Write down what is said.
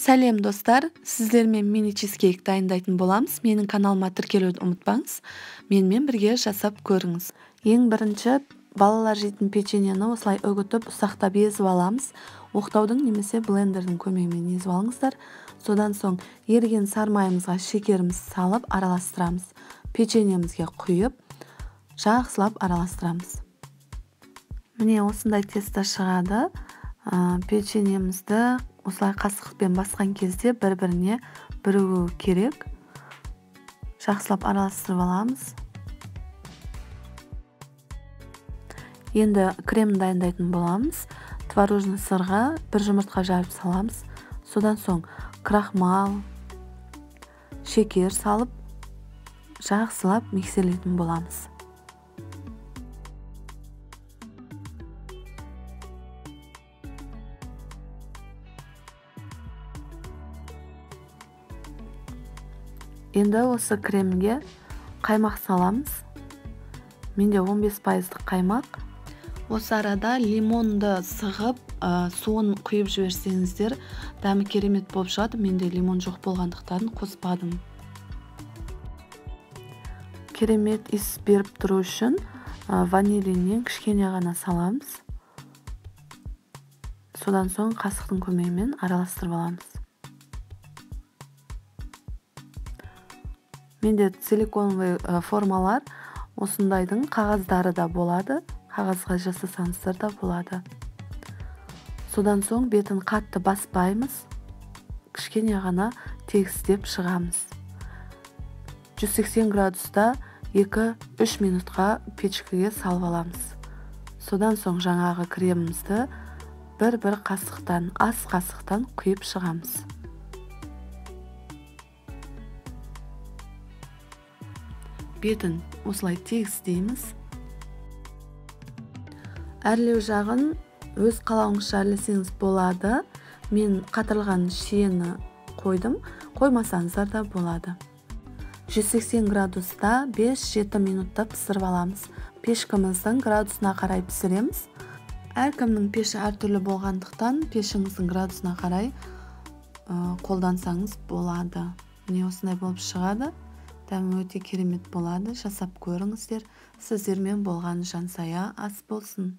Сәлем достар, сіздермен мини чизкейк дайындайтын боламыз. Менің каналыма тіркелуді ұмытпаңыз. Менімен бірге жасап көріңіз. Ең бірінші балалар жейтін печеньені осылай үгітіп, ұсақтап езіп аламыз. Оқтаудың немесе блендердің көмегімен езіп алыңыздар. Содан соң еріген сармайымызға шекерімізді салып араластырамыз. Печеньемізге құйып, жақсылап араластырамыз. Міне осындай тесто шығады. Печеньемізді осылай қасықпен басқан кезде бір-біріне бірігу керек. Жақсылап араластырып аламыз. Енді кремін дайындайтын боламыз. Творожный сырға бір жұмыртқа жарып саламыз. Содан соң крахмал, шекер салып, жақсылап миксерлейтін боламыз. Енді осы кремге қаймақ саламыз. Менде 15% қаймақ. Осы арада лимонды сығып, суын құйып жіберсеңіздер, дәмі керемет болып шығады. Менде лимон жоқ болғандықтан қоспадым. Керемет иіс беріп тұру үшін ванилиннен кішкене ғана саламыз. Содан соң қасықтың көмегімен араластырып аламыз. Менде силиконовый формалар осындайдың қағаздары да болады. Қағазға жасасаңыздар да болады. Содан соң бетін қатты баспаймыз. Кішкене ғана тегістеп шығамыз. 180 градуста 2-3 минутқа печкеге салып аламыз. Содан соң жаңағы кремімізді бір-бір қасықтан, ас қасықтан құйып шығамыз. Бетін осылай тегістейміз. Әрлеу жағын өз қалауыңызша әрлесеңіз болады. Мен қатырылған шиені қойдым. Қоймасаңыздар да болады. 180 градуста 5-7 минутта пісіріп аламыз. Пешкіміздің градусына қарай пісіреміз. Әркімнің пеші әртүрлі болғандықтан пешіңіздің градусына қарай қолдансаңыз болады. Міне осындай болып шығады. Дәмі өте керемет болады. Жасап көріңіздер. Сіздермен болған жансая ас болсын.